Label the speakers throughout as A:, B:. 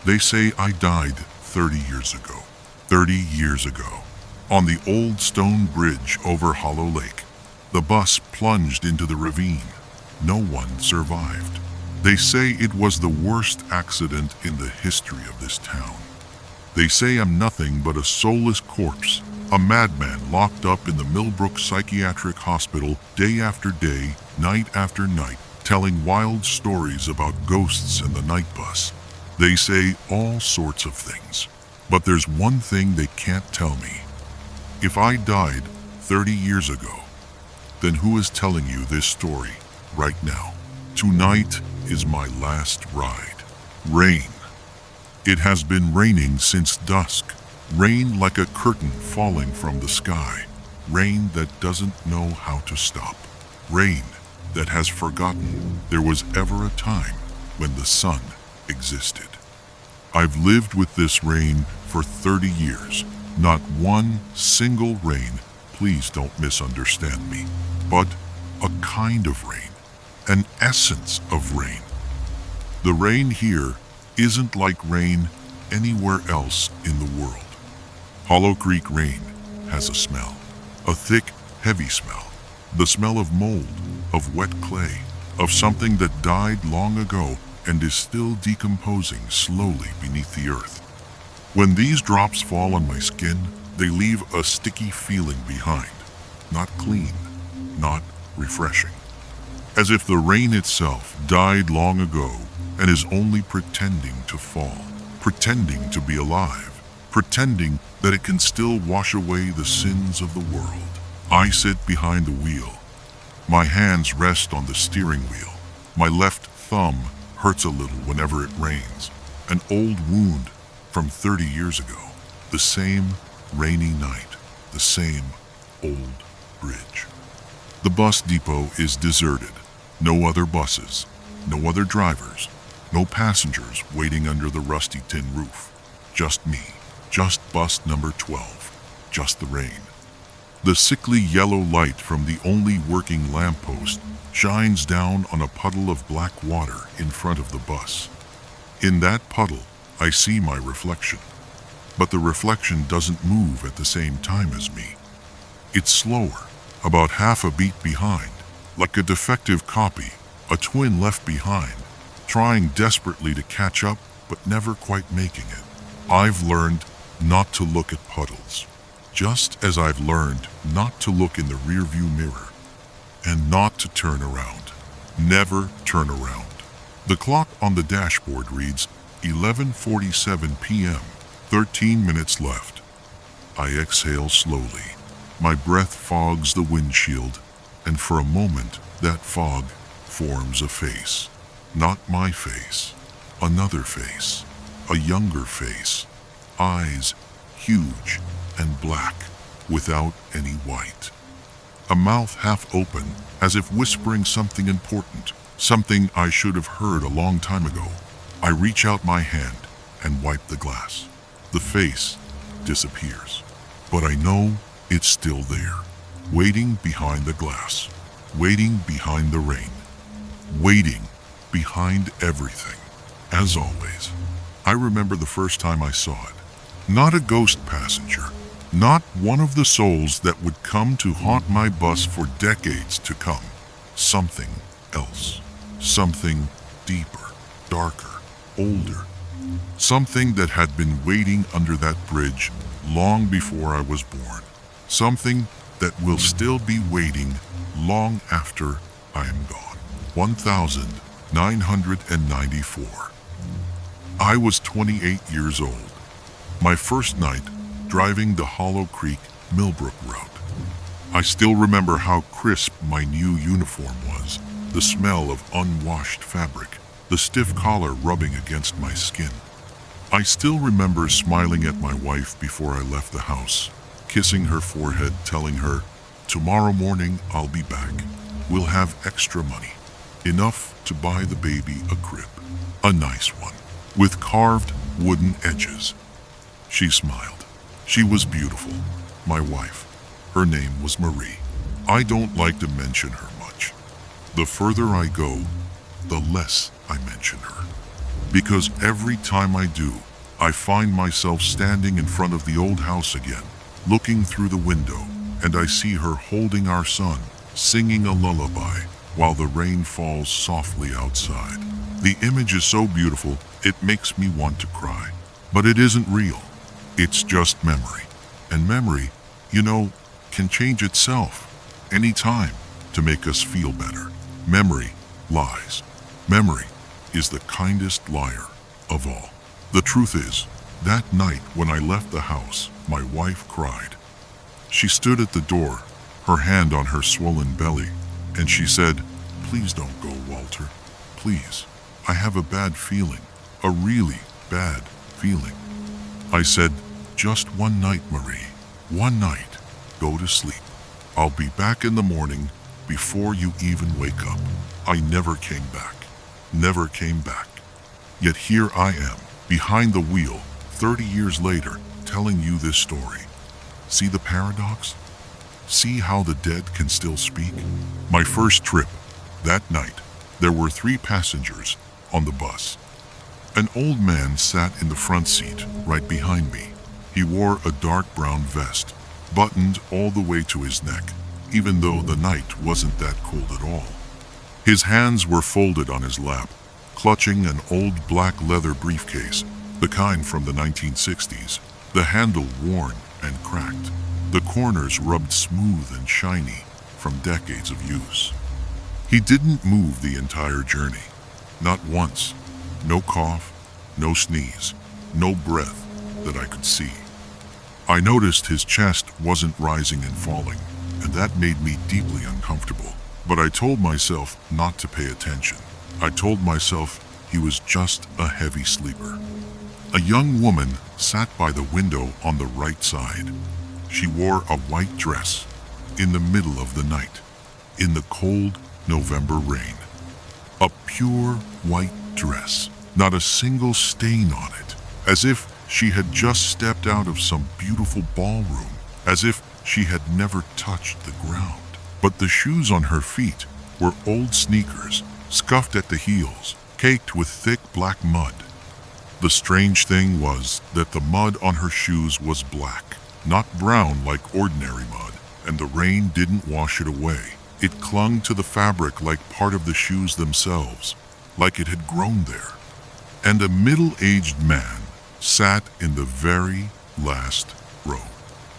A: They say I died 30 years ago. 30 years ago. On the old stone bridge over Hollow Lake, the bus plunged into the ravine. No one survived. They say it was the worst accident in the history of this town. They say I'm nothing but a soulless corpse, a madman locked up in the Millbrook Psychiatric Hospital day after day, night after night, telling wild stories about ghosts and the night bus. They say all sorts of things. But there's one thing they can't tell me. If I died 30 years ago, then who is telling you this story right now? Tonight is my last ride. Rain. It has been raining since dusk. Rain like a curtain falling from the sky. Rain that doesn't know how to stop. Rain that has forgotten there was ever a time when the sun existed. I've lived with this rain for 30 years. Not one single rain, please don't misunderstand me, but a kind of rain, an essence of rain. The rain here isn't like rain anywhere else in the world. Hollow Creek rain has a smell, a thick, heavy smell, the smell of mold, of wet clay, of something that died long ago and is still decomposing slowly beneath the earth. When these drops fall on my skin, they leave a sticky feeling behind, not clean, not refreshing. As if the rain itself died long ago and is only pretending to fall, pretending to be alive, pretending that it can still wash away the sins of the world. I sit behind the wheel. My hands rest on the steering wheel. My left thumb hurts a little whenever it rains. An old wound from 30 years ago. The same rainy night. The same old bridge. The bus depot is deserted. No other buses. No other drivers. No passengers waiting under the rusty tin roof. Just me. Just bus number 12. Just the rain. The sickly yellow light from the only working lamppost shines down on a puddle of black water in front of the bus. In that puddle, I see my reflection. But the reflection doesn't move at the same time as me. It's slower, about half a beat behind, like a defective copy, a twin left behind, trying desperately to catch up but never quite making it. I've learned not to look at puddles, just as I've learned not to look in the rearview mirror, and not to turn around. Never turn around. The clock on the dashboard reads 11:47 p.m., 13 minutes left. I exhale slowly. My breath fogs the windshield, and for a moment that fog forms a face. Not my face, another face, a younger face, eyes huge and black without any white. A mouth half open as if whispering something important, something I should have heard a long time ago. I reach out my hand and wipe the glass. The face disappears, but I know it's still there, waiting behind the glass, waiting behind the rain, waiting behind everything. As always, I remember the first time I saw it. Not a ghost passenger, not one of the souls that would come to haunt my bus for decades to come. Something else, something deeper, darker, older, something that had been waiting under that bridge long before I was born, something that will still be waiting long after I am gone. 1994. I was 28 years old. My first night driving the Hollow Creek Millbrook route. I still remember how crisp my new uniform was, the smell of unwashed fabric, the stiff collar rubbing against my skin. I still remember smiling at my wife before I left the house, kissing her forehead, telling her, "Tomorrow morning I'll be back. We'll have extra money, enough to buy the baby a crib, a nice one, with carved wooden edges." She smiled. She was beautiful, my wife. Her name was Marie. I don't like to mention her much. The further I go, the less I mention her. because every time I do, I find myself standing in front of the old house again, looking through the window, and I see her holding our son, singing a lullaby while the rain falls softly outside. The image is so beautiful, it makes me want to cry. But it isn't real. It's just memory. And memory, can change itself anytime to make us feel better. Memory lies. Memory is the kindest liar of all. The truth is, that night when I left the house, my wife cried. She stood at the door, her hand on her swollen belly, and she said, "Please don't go, Walter. Please. I have a bad feeling. A really bad feeling." I said, "Just one night, Marie. One night. Go to sleep. I'll be back in the morning before you even wake up." I never came back. Never came back. Yet here I am, behind the wheel, 30 years later, telling you this story. See the paradox? See how the dead can still speak? My first trip, that night, there were 3 passengers on the bus. An old man sat in the front seat, right behind me. He wore a dark brown vest, buttoned all the way to his neck, even though the night wasn't that cold at all. His hands were folded on his lap, clutching an old black leather briefcase, the kind from the 1960s, the handle worn and cracked, the corners rubbed smooth and shiny from decades of use. He didn't move the entire journey. Not once. No cough, no sneeze, no breath that I could see. I noticed his chest wasn't rising and falling, and that made me deeply uncomfortable. But I told myself not to pay attention. I told myself he was just a heavy sleeper. A young woman sat by the window on the right side. She wore a white dress in the middle of the night, in the cold November rain. A pure white dress, not a single stain on it, as if she had just stepped out of some beautiful ballroom, as if she had never touched the ground. But the shoes on her feet were old sneakers, scuffed at the heels, caked with thick black mud. The strange thing was that the mud on her shoes was black, not brown like ordinary mud, and the rain didn't wash it away. It clung to the fabric like part of the shoes themselves, like it had grown there. And a middle-aged man sat in the very last row,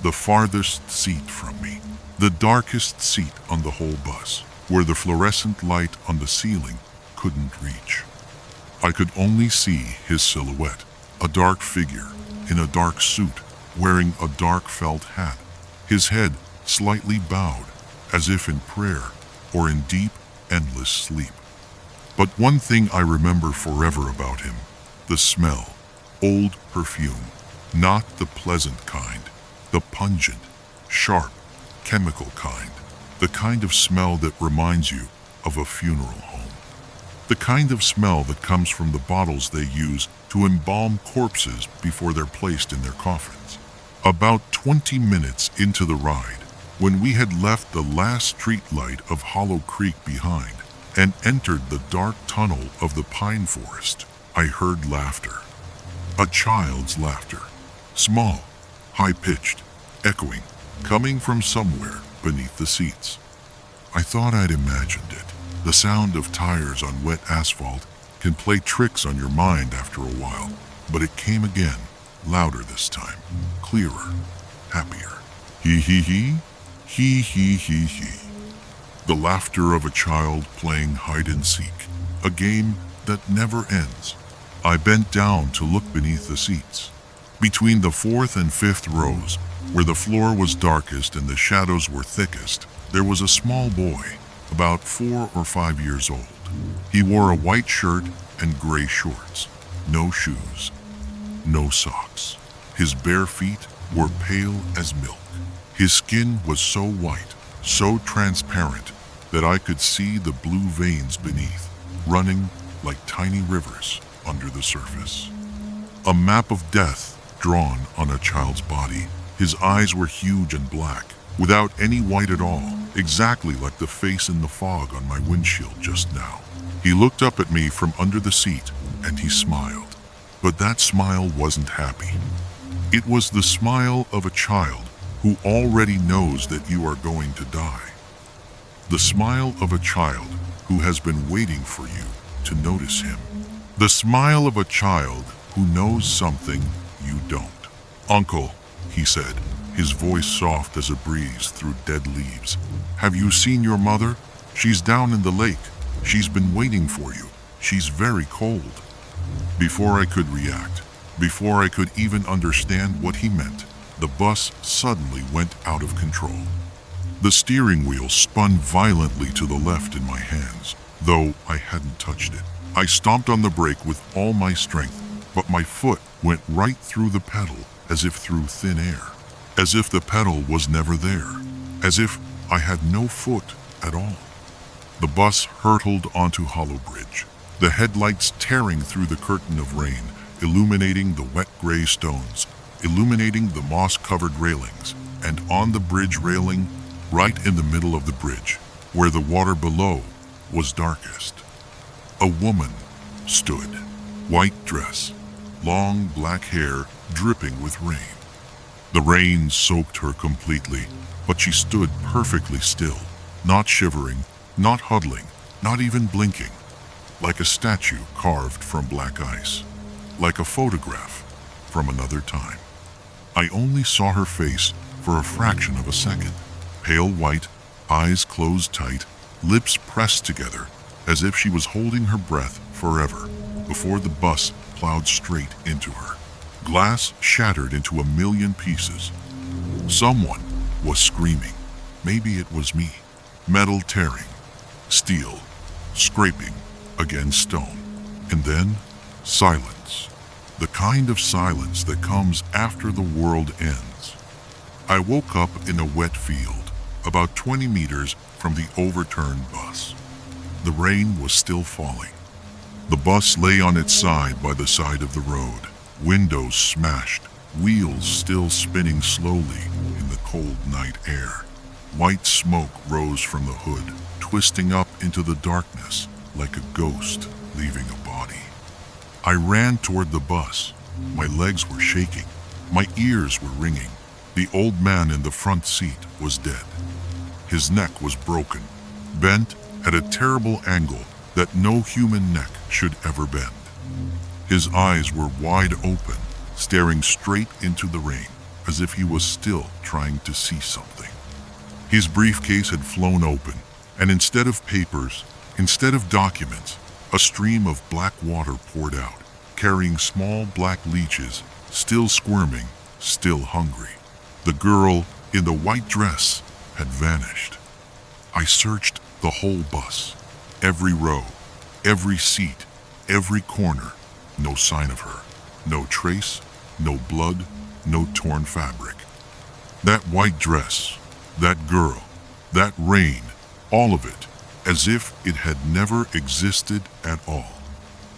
A: the farthest seat from me, the darkest seat on the whole bus, where the fluorescent light on the ceiling couldn't reach. I could only see his silhouette, a dark figure in a dark suit, wearing a dark felt hat, his head slightly bowed, as if in prayer or in deep, endless sleep. But one thing I remember forever about him, the smell, old perfume, not the pleasant kind, the pungent, sharp, chemical kind, the kind of smell that reminds you of a funeral home. The kind of smell that comes from the bottles they use to embalm corpses before they're placed in their coffins. About 20 minutes into the ride, when we had left the last street light of Hollow Creek behind and entered the dark tunnel of the pine forest, I heard laughter. A child's laughter. Small, high-pitched, echoing, coming from somewhere beneath the seats. I thought I'd imagined it. The sound of tires on wet asphalt can play tricks on your mind after a while, but it came again, louder this time, clearer, happier. Hee hee hee, hee hee hee hee. The laughter of a child playing hide and seek, a game that never ends. I bent down to look beneath the seats. Between the 4th and 5th rows, where the floor was darkest and the shadows were thickest, there was a small boy, about 4 or 5 years old. He wore a white shirt and gray shorts, no shoes, no socks. His bare feet were pale as milk. His skin was so white, so transparent, that I could see the blue veins beneath, running like tiny rivers under the surface. A map of death drawn on a child's body. His eyes were huge and black, without any white at all, exactly like the face in the fog on my windshield just now. He looked up at me from under the seat, and he smiled. But that smile wasn't happy. It was the smile of a child who already knows that you are going to die. The smile of a child who has been waiting for you to notice him. The smile of a child who knows something you don't. "Uncle," he said, his voice soft as a breeze through dead leaves. "Have you seen your mother? She's down in the lake. She's been waiting for you. She's very cold." Before I could react, before I could even understand what he meant, the bus suddenly went out of control. The steering wheel spun violently to the left in my hands, though I hadn't touched it. I stomped on the brake with all my strength, but my foot went right through the pedal as if through thin air. As if the pedal was never there. As if I had no foot at all. The bus hurtled onto Hollow Bridge, the headlights tearing through the curtain of rain, illuminating the wet gray stones, illuminating the moss-covered railings, and on the bridge railing, right in the middle of the bridge, where the water below was darkest, a woman stood. White dress, long black hair dripping with rain. The rain soaked her completely, but she stood perfectly still, not shivering, not huddling, not even blinking, like a statue carved from black ice, like a photograph from another time. I only saw her face for a fraction of a second. Pale white, eyes closed tight, lips pressed together, as if she was holding her breath forever, before the bus plowed straight into her. Glass shattered into a million pieces. Someone was screaming. Maybe it was me. Metal tearing, steel scraping against stone. And then, silence. The kind of silence that comes after the world ends. I woke up in a wet field, about 20 meters from the overturned bus. The rain was still falling. The bus lay on its side by the side of the road, windows smashed, wheels still spinning slowly in the cold night air. White smoke rose from the hood, twisting up into the darkness like a ghost leaving a body. I ran toward the bus. My legs were shaking. My ears were ringing. The old man in the front seat was dead. His neck was broken, bent at a terrible angle that no human neck should ever bend. His eyes were wide open, staring straight into the rain, as if he was still trying to see something. His briefcase had flown open, and instead of papers, instead of documents, a stream of black water poured out, carrying small black leeches, still squirming, still hungry. The girl in the white dress had vanished. I searched the whole bus, every row, every seat, every corner. No sign of her, no trace, no blood, no torn fabric. That white dress, that girl, that rain, all of it, as if it had never existed at all,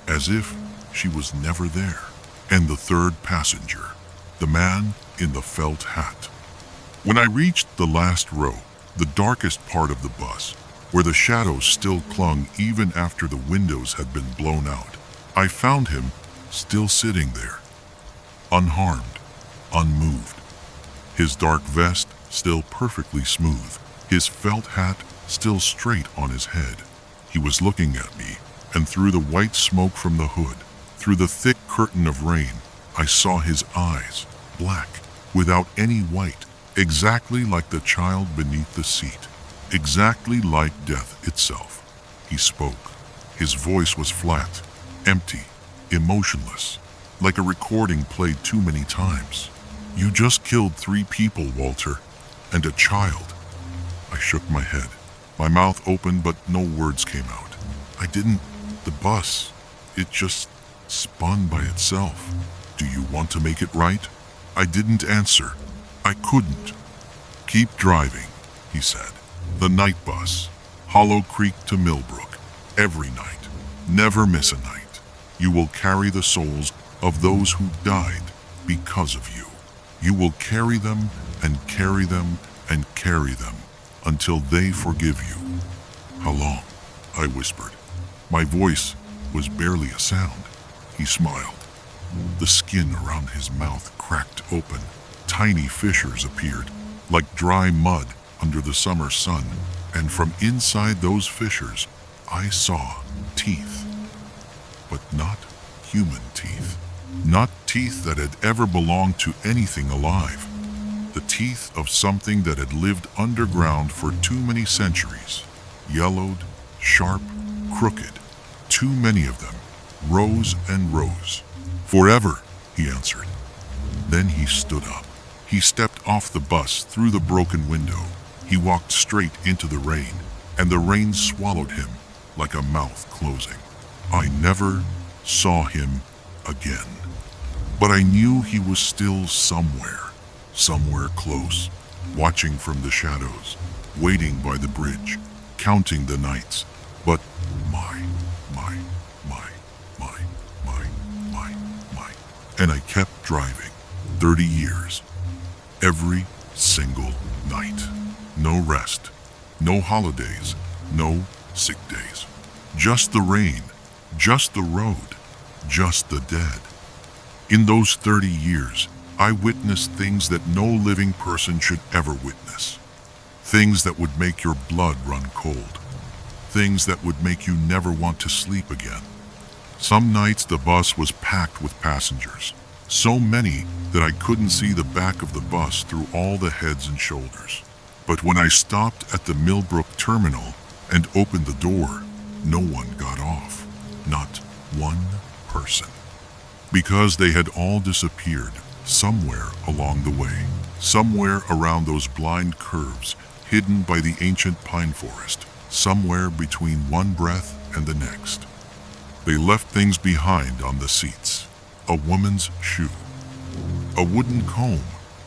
A: as if she was never there. And the third passenger, the man in the felt hat. When I reached the last row, the darkest part of the bus, where the shadows still clung even after the windows had been blown out, I found him still sitting there, unharmed, unmoved. His dark vest still perfectly smooth, his felt hat still straight on his head. He was looking at me, and through the white smoke from the hood, through the thick curtain of rain, I saw his eyes, black, without any white, exactly like the child beneath the seat, exactly like death itself. He spoke. His voice was flat, empty, emotionless, like a recording played too many times. "You just killed 3 people, Walter, and a child." I shook my head. My mouth opened, but no words came out. The bus, it just spun by itself. "Do you want to make it right?" I didn't answer. I couldn't. "Keep driving," he said. "The night bus, Hollow Creek to Millbrook, every night. Never miss a night. You will carry the souls of those who died because of you. You will carry them and carry them and carry them until they forgive you." "How long?" I whispered. My voice was barely a sound. He smiled. The skin around his mouth cracked open. Tiny fissures appeared, like dry mud under the summer sun, and from inside those fissures, I saw teeth. But not human teeth. Not teeth that had ever belonged to anything alive. The teeth of something that had lived underground for too many centuries. Yellowed, sharp, crooked. Too many of them. Rows and rows. Forever, he answered. Then he stood up. He stepped off the bus through the broken window. He walked straight into the rain, and the rain swallowed him like a mouth closing. I never saw him again. But I knew he was still somewhere close, watching from the shadows, waiting by the bridge, counting the nights. But and I kept driving. 30 years. Every single night. No rest. No holidays. No sick days. Just the rain. Just the road. Just the dead. In those 30 years, I witnessed things that no living person should ever witness. Things that would make your blood run cold. Things that would make you never want to sleep again. Some nights the bus was packed with passengers. So many that I couldn't see the back of the bus through all the heads and shoulders. But when I stopped at the Millbrook terminal and opened the door, no one got off. Not one person. Because they had all disappeared somewhere along the way. Somewhere around those blind curves hidden by the ancient pine forest. Somewhere between one breath and the next. They left things behind on the seats. A woman's shoe. A wooden comb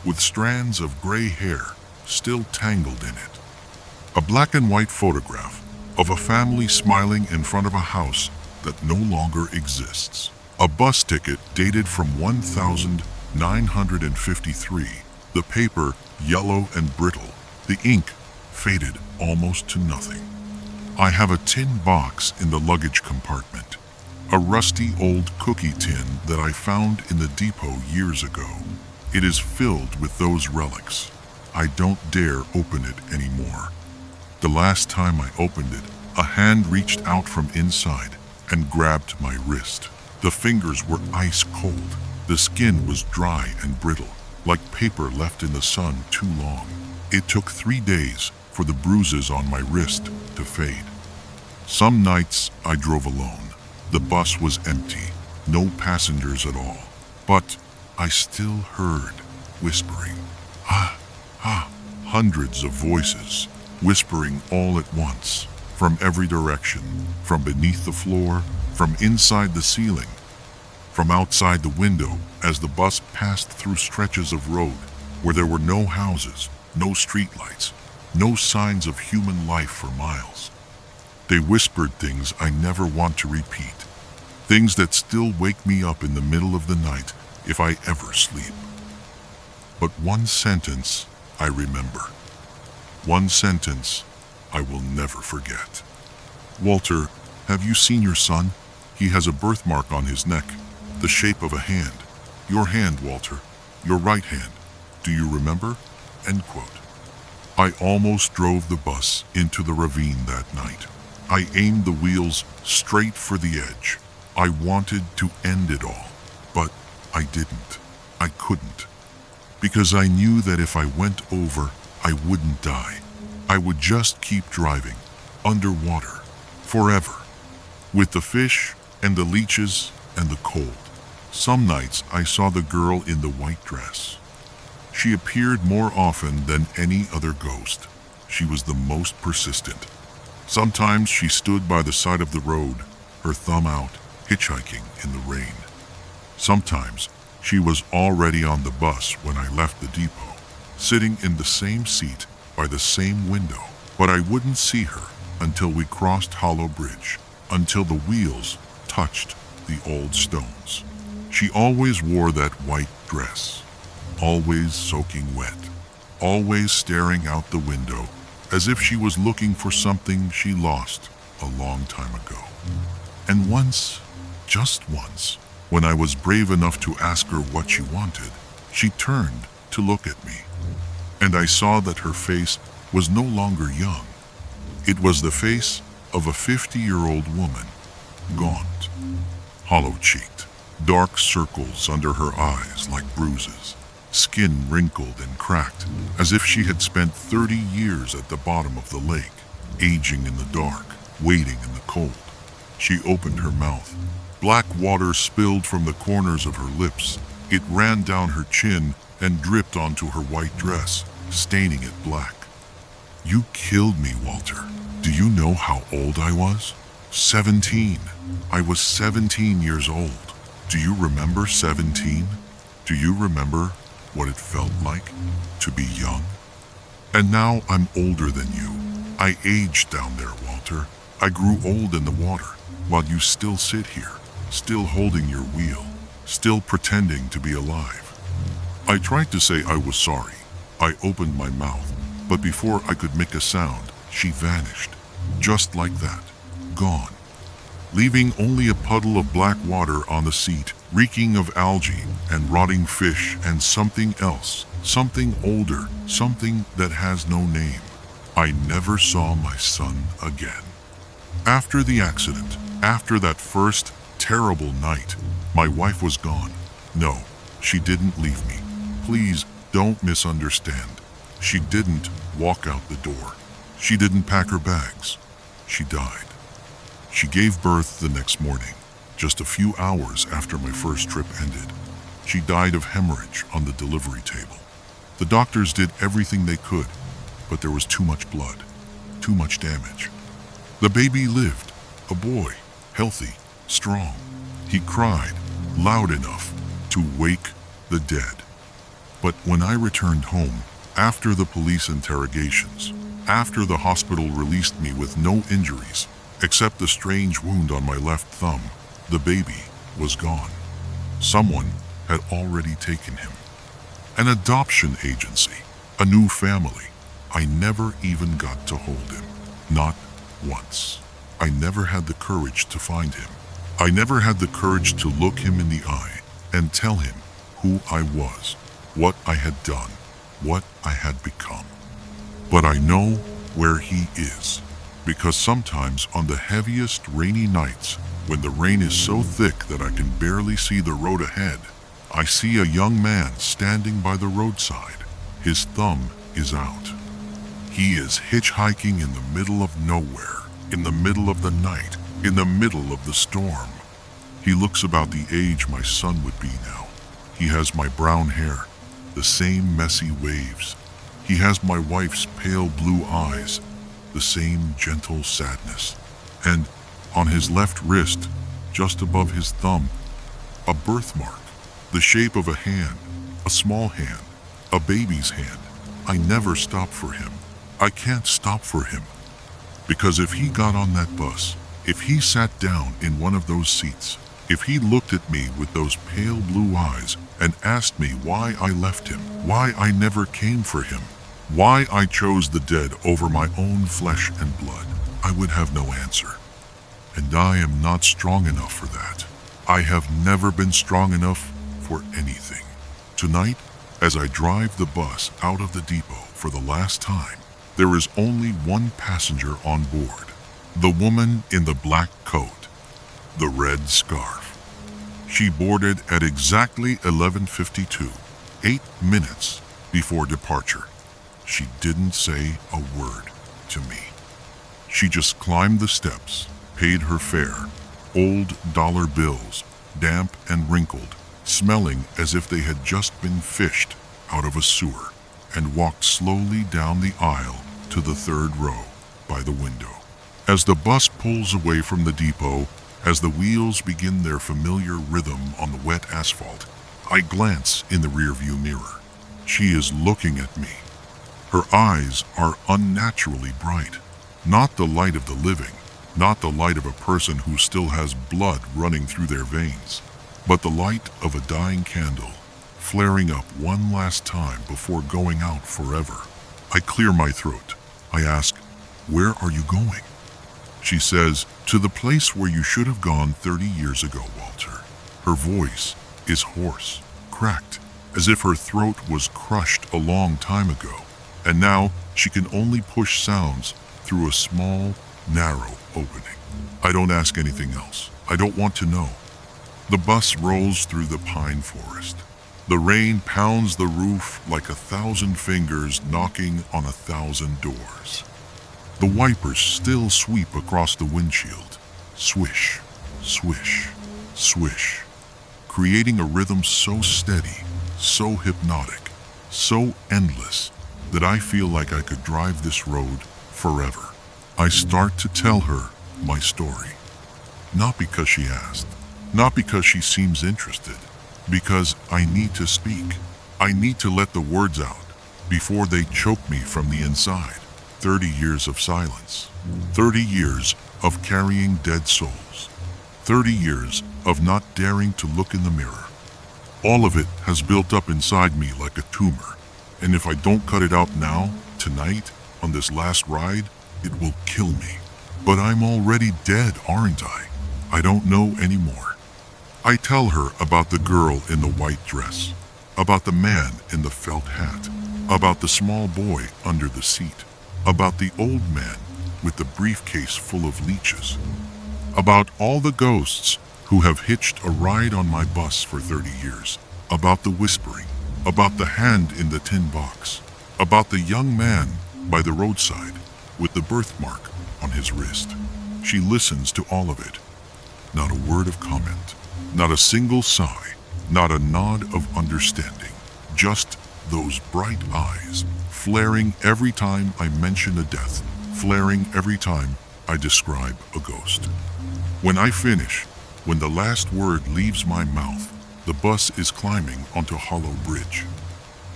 A: with strands of gray hair still tangled in it. A black and white photograph of a family smiling in front of a house that no longer exists. A bus ticket dated from 1953. The paper yellow and brittle. The ink faded almost to nothing. I have a tin box in the luggage compartment. A rusty old cookie tin that I found in the depot years ago. It is filled with those relics. I don't dare open it anymore. The last time I opened it, a hand reached out from inside and grabbed my wrist. The fingers were ice cold. The skin was dry and brittle, like paper left in the sun too long. It took 3 days for the bruises on my wrist to fade. Some nights I drove alone. The bus was empty, no passengers at all. But I still heard whispering. Hundreds of voices, whispering all at once, from every direction, from beneath the floor, from inside the ceiling, from outside the window as the bus passed through stretches of road where there were no houses, no streetlights, no signs of human life for miles. They whispered things I never want to repeat, things that still wake me up in the middle of the night if I ever sleep. But one sentence I remember. One sentence I will never forget. Walter, have you seen your son? He has a birthmark on his neck, the shape of a hand. Your hand, Walter. Your right hand. Do you remember? End quote. I almost drove the bus into the ravine that night. I aimed the wheels straight for the edge. I wanted to end it all, but I didn't. I couldn't. Because I knew that if I went over, I wouldn't die. I would just keep driving, underwater, forever, with the fish and the leeches and the cold. Some nights I saw the girl in the white dress. She appeared more often than any other ghost. She was the most persistent. Sometimes she stood by the side of the road, her thumb out, hitchhiking in the rain. Sometimes she was already on the bus when I left the depot, sitting in the same seat by the same window. But I wouldn't see her until we crossed Hollow Bridge, until the wheels touched the old stones. She always wore that white dress, always soaking wet, always staring out the window as if she was looking for something she lost a long time ago. And once, just once, When I was brave enough to ask her what she wanted, she turned to look at me, and I saw that her face was no longer young. It was the face of a 50-year-old woman, gaunt, hollow-cheeked, dark circles under her eyes like bruises, skin wrinkled and cracked, as if she had spent 30 years at the bottom of the lake, aging in the dark, waiting in the cold. She opened her mouth. Black water spilled from the corners of her lips. It ran down her chin and dripped onto her white dress, staining it black. "You killed me, Walter. Do you know how old I was? 17. I was 17 years old. Do you remember 17? Do you remember what it felt like to be young? And now I'm older than you. I aged down there, Walter. I grew old in the water, while you still sit here, still holding your wheel, still pretending to be alive." I tried to say I was sorry. I opened my mouth, but before I could make a sound, she vanished, just like that, gone, leaving only a puddle of black water on the seat, reeking of algae and rotting fish and something else, something older, something that has no name. I never saw my son again. After the accident, after that first terrible night, my wife was gone. No, she didn't leave me. Please don't misunderstand. She didn't walk out the door. She didn't pack her bags. She died. She gave birth the next morning, just a few hours after my first trip ended. She died of hemorrhage on the delivery table. The doctors did everything they could, but there was too much blood, too much damage. The baby lived, a boy, healthy, strong. He cried loud enough to wake the dead. But when I returned home, after the police interrogations, after the hospital released me with no injuries, except a strange wound on my left thumb, the baby was gone. Someone had already taken him. An adoption agency, a new family. I never even got to hold him. Not once. I never had the courage to find him. I never had the courage to look him in the eye and tell him who I was, what I had done, what I had become. But I know where he is, because sometimes on the heaviest rainy nights, when the rain is so thick that I can barely see the road ahead, I see a young man standing by the roadside. His thumb is out. He is hitchhiking in the middle of nowhere, in the middle of the night, in the middle of the storm. He looks about the age my son would be now. He has my brown hair, the same messy waves. He has my wife's pale blue eyes, the same gentle sadness. And on his left wrist, just above his thumb, a birthmark, the shape of a hand, a small hand, a baby's hand. I never stop for him. I can't stop for him. Because if he got on that bus, if he sat down in one of those seats, if he looked at me with those pale blue eyes and asked me why I left him, why I never came for him, why I chose the dead over my own flesh and blood, I would have no answer. And I am not strong enough for that. I have never been strong enough for anything. Tonight, as I drive the bus out of the depot for the last time, there is only one passenger on board. The woman in the black coat, the red scarf. She boarded at exactly 11:52, 8 minutes before departure. She didn't say a word to me. She just climbed the steps, paid her fare, old dollar bills, damp and wrinkled, smelling as if they had just been fished out of a sewer, and walked slowly down the aisle to the third row by the window. As the bus pulls away from the depot, as the wheels begin their familiar rhythm on the wet asphalt, I glance in the rearview mirror. She is looking at me. Her eyes are unnaturally bright, not the light of the living, not the light of a person who still has blood running through their veins, but the light of a dying candle, flaring up one last time before going out forever. I clear my throat. I ask, "Where are you going?" She says, "To the place where you should have gone 30 years ago, Walter. Her voice is hoarse, cracked, as if her throat was crushed a long time ago, and now she can only push sounds through a small, narrow opening. I don't ask anything else. I don't want to know. The bus rolls through the pine forest. The rain pounds the roof like 1,000 fingers knocking on 1,000 doors. The wipers still sweep across the windshield. Swish, swish, swish, creating a rhythm so steady, so hypnotic, so endless that I feel like I could drive this road forever. I start to tell her my story. Not because she asked, not because she seems interested, because I need to speak. I need to let the words out before they choke me from the inside. 30 years of silence, 30 years of carrying dead souls, 30 years of not daring to look in the mirror. All of it has built up inside me like a tumor, and if I don't cut it out now, tonight, on this last ride, it will kill me. But I'm already dead, aren't I? I don't know anymore. I tell her about the girl in the white dress, about the man in the felt hat, about the small boy under the seat, about the old man with the briefcase full of leeches, about all the ghosts who have hitched a ride on my bus for 30 years, about the whispering, about the hand in the tin box, about the young man by the roadside with the birthmark on his wrist. She listens to all of it. Not a word of comment, not a single sigh, not a nod of understanding, just those bright eyes, flaring every time I mention a death, flaring every time I describe a ghost. When I finish, when the last word leaves my mouth, the bus is climbing onto Hollow Bridge.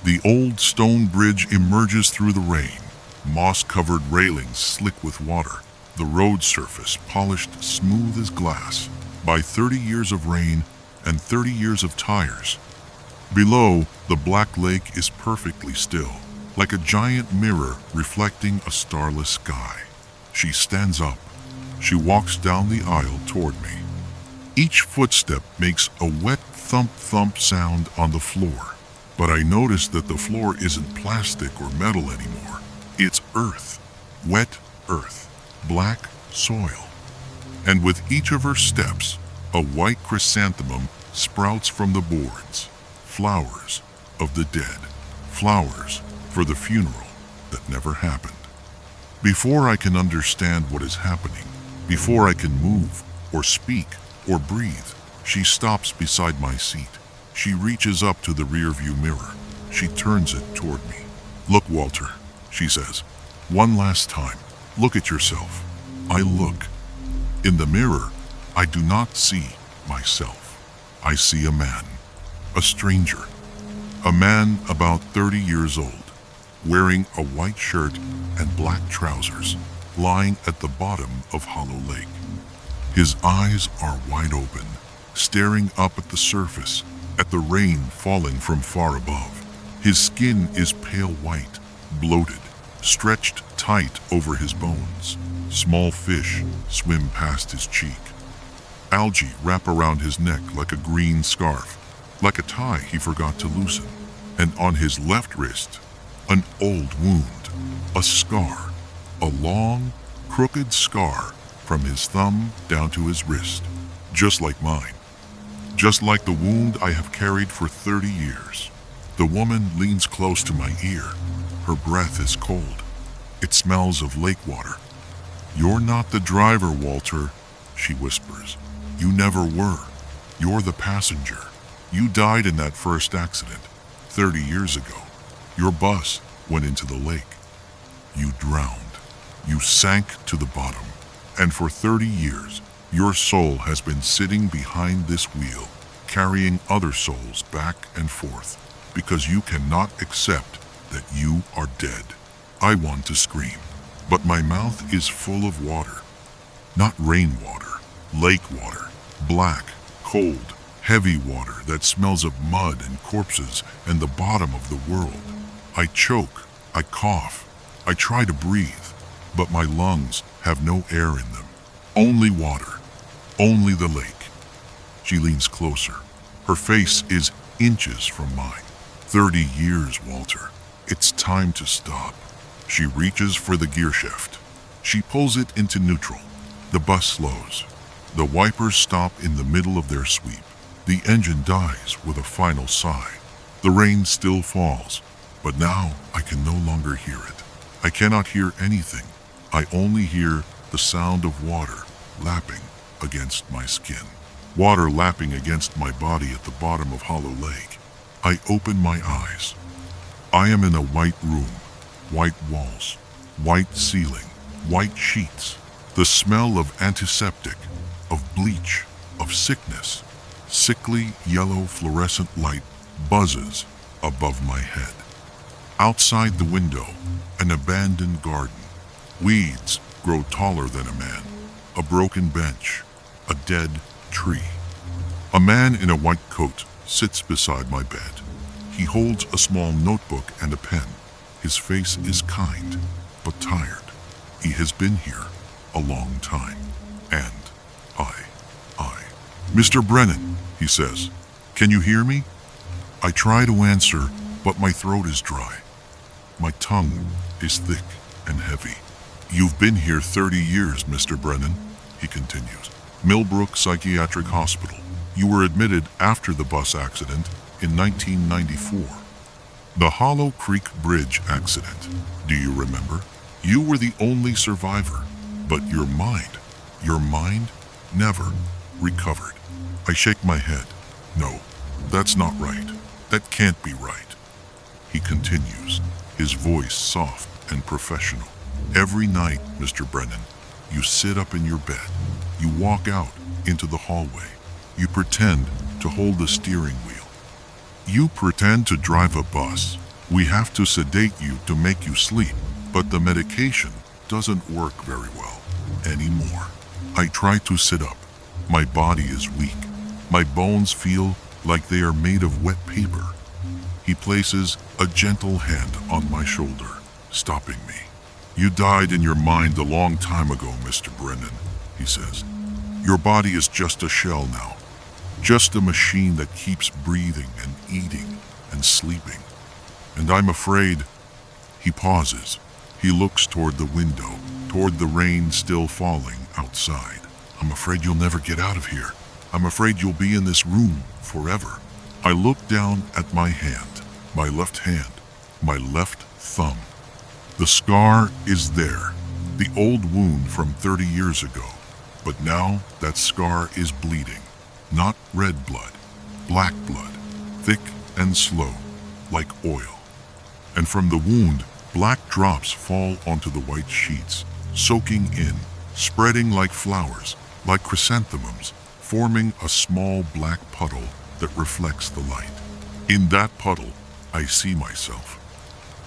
A: The old stone bridge emerges through the rain, moss-covered railings slick with water, the road surface polished smooth as glass by 30 years of rain and 30 years of tires. Below, the black lake is perfectly still, like a giant mirror reflecting a starless sky. She stands up. She walks down the aisle toward me. Each footstep makes a wet thump-thump sound on the floor, but I notice that the floor isn't plastic or metal anymore. It's earth, wet earth, black soil. And with each of her steps, a white chrysanthemum sprouts from the boards. Flowers of the dead, flowers for the funeral that never happened. Before I can understand what is happening, before I can move or speak or breathe, she stops beside my seat. She reaches up to the rearview mirror. She turns it toward me. "Look, Walter," she says. "One last time. Look at yourself." I look. In the mirror, I do not see myself. I see a man. A stranger. A man about 30 years old, wearing a white shirt and black trousers, lying at the bottom of Hollow Lake. His eyes are wide open, staring up at the surface, at the rain falling from far above. His skin is pale white, bloated, stretched tight over his bones. Small fish swim past his cheek. Algae wrap around his neck like a green scarf, like a tie he forgot to loosen. And on his left wrist, an old wound, a scar, a long, crooked scar from his thumb down to his wrist, just like mine, just like the wound I have carried for 30 years. The woman leans close to my ear. Her breath is cold. It smells of lake water. "You're not the driver, Walter," she whispers. "You never were. You're the passenger. You died in that first accident 30 years ago. Your bus went into the lake. You drowned. You sank to the bottom. And for 30 years, your soul has been sitting behind this wheel, carrying other souls back and forth, because you cannot accept that you are dead." I want to scream, but my mouth is full of water. Not rainwater, lake water, black, cold, heavy water that smells of mud and corpses and the bottom of the world. I choke, I cough, I try to breathe, but my lungs have no air in them. Only water, only the lake. She leans closer. Her face is inches from mine. 30 years, Walter. It's time to stop. She reaches for the gear shift. She pulls it into neutral. The bus slows. The wipers stop in the middle of their sweep. The engine dies with a final sigh. The rain still falls, but now I can no longer hear it. I cannot hear anything. I only hear the sound of water lapping against my skin. Water lapping against my body at the bottom of Hollow Lake. I open my eyes. I am in a white room, white walls, white ceiling, white sheets. The smell of antiseptic, of bleach, of sickness. Sickly yellow fluorescent light buzzes above my head. Outside the window, an abandoned garden. Weeds grow taller than a man. A broken bench, a dead tree. A man in a white coat sits beside my bed. He holds a small notebook and a pen. His face is kind, but tired. He has been here a long time. And I. Mr. Brennan, he says, can you hear me? I try to answer, but my throat is dry. My tongue is thick and heavy. You've been here 30 years, Mr. Brennan, he continues. Millbrook Psychiatric Hospital. You were admitted after the bus accident in 1994. The Hollow Creek Bridge accident. Do you remember? You were the only survivor, but your mind never recovered. I shake my head. No, that's not right. That can't be right. He continues, his voice soft and professional. Every night, Mr. Brennan, you sit up in your bed. You walk out into the hallway. You pretend to hold the steering wheel. You pretend to drive a bus. We have to sedate you to make you sleep, but the medication doesn't work very well anymore. I try to sit up. My body is weak. My bones feel like they are made of wet paper. He places a gentle hand on my shoulder, stopping me. You died in your mind a long time ago, Mr. Brennan, he says. Your body is just a shell now. Just a machine that keeps breathing and eating and sleeping. And I'm afraid. He pauses. He looks toward the window, toward the rain still falling outside. I'm afraid you'll never get out of here. I'm afraid you'll be in this room forever. I look down at my hand, my left hand, my left thumb. The scar is there, the old wound from 30 years ago. But now that scar is bleeding. Not red blood, black blood, thick and slow, like oil. And from the wound, black drops fall onto the white sheets, soaking in, spreading like flowers, like chrysanthemums, forming a small black puddle that reflects the light. In that puddle, I see myself.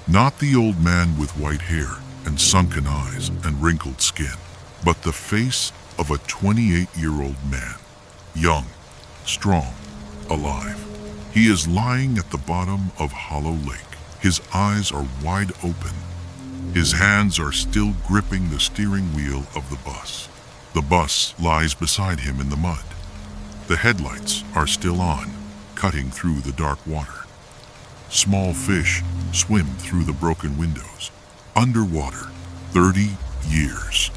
A: Not the old man with white hair and sunken eyes and wrinkled skin, but the face of a 28-year-old man, young, strong, alive. He is lying at the bottom of Hollow Lake. His eyes are wide open. His hands are still gripping the steering wheel of the bus. The bus lies beside him in the mud. The headlights are still on, cutting through the dark water. Small fish swim through the broken windows. Underwater, 30 years.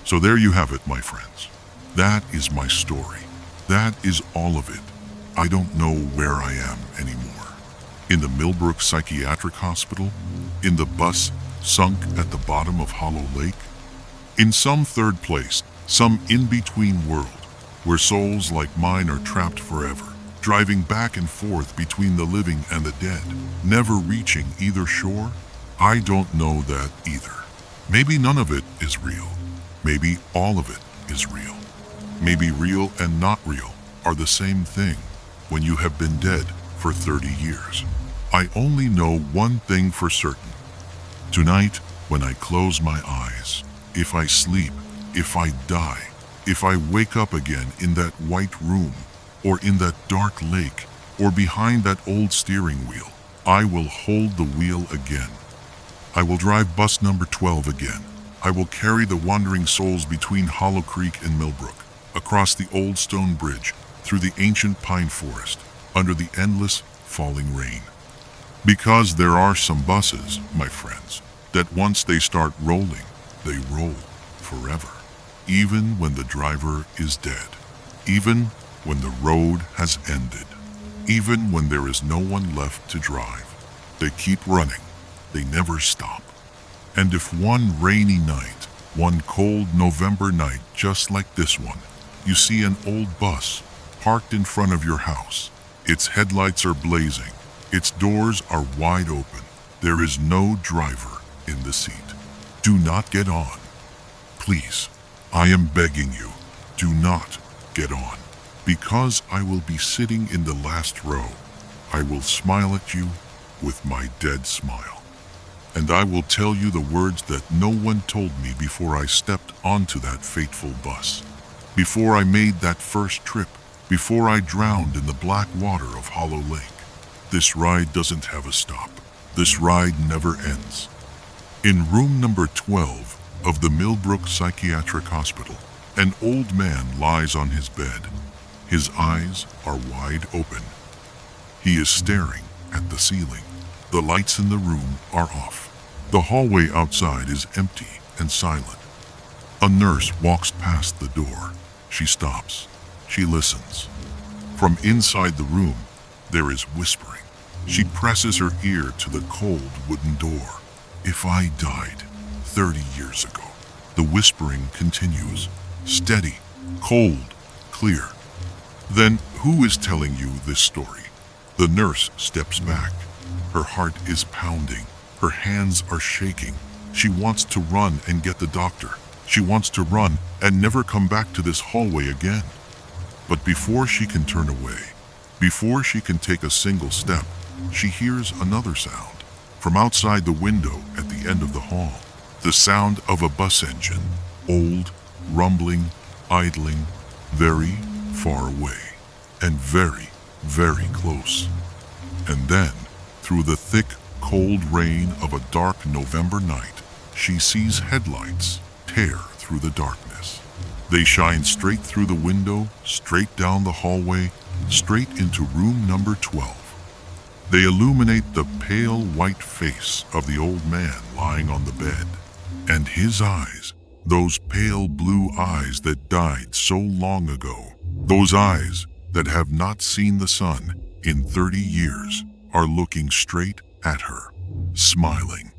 A: So there you have it, my friends. That is my story. That is all of it. I don't know where I am anymore. In the Millbrook Psychiatric Hospital? In the bus sunk at the bottom of Hollow Lake? In some third place, some in-between world, where souls like mine are trapped forever, driving back and forth between the living and the dead, never reaching either shore? I don't know that either. Maybe none of it is real. Maybe all of it is real. Maybe real and not real are the same thing when you have been dead for 30 years. I only know one thing for certain. Tonight, when I close my eyes, if I sleep, if I die, if I wake up again in that white room, or in that dark lake, or behind that old steering wheel, I will hold the wheel again. I will drive bus number 12 again. I will carry the wandering souls between Hollow Creek and Millbrook, across the old stone bridge, through the ancient pine forest, under the endless falling rain. Because there are some buses, my friends, that once they start rolling, they roll forever. Even when the driver is dead. Even when the road has ended. Even when there is no one left to drive. They keep running. They never stop. And if one rainy night, one cold November night just like this one, you see an old bus parked in front of your house, its headlights are blazing, its doors are wide open, there is no driver in the seat. Do not get on. Please, I am begging you, do not get on. Because I will be sitting in the last row. I will smile at you with my dead smile. And I will tell you the words that no one told me before I stepped onto that fateful bus. Before I made that first trip. Before I drowned in the black water of Hollow Lake. This ride doesn't have a stop. This ride never ends. In room number 12 of the Millbrook Psychiatric Hospital, an old man lies on his bed. His eyes are wide open. He is staring at the ceiling. The lights in the room are off. The hallway outside is empty and silent. A nurse walks past the door. She stops. She listens. From inside the room, there is whispering. She presses her ear to the cold wooden door. If I died 30 years ago, the whispering continues. Steady, cold, clear. Then who is telling you this story? The nurse steps back. Her heart is pounding. Her hands are shaking. She wants to run and get the doctor. She wants to run and never come back to this hallway again. But before she can turn away, before she can take a single step, she hears another sound. From outside the window at the end of the hall, the sound of a bus engine, old, rumbling, idling, very far away, and very, very close. And then, through the thick, cold rain of a dark November night, she sees headlights tear through the darkness. They shine straight through the window, straight down the hallway, straight into room number 12. They illuminate the pale white face of the old man lying on the bed, and his eyes, those pale blue eyes that died so long ago, those eyes that have not seen the sun in 30 years, are looking straight at her, smiling.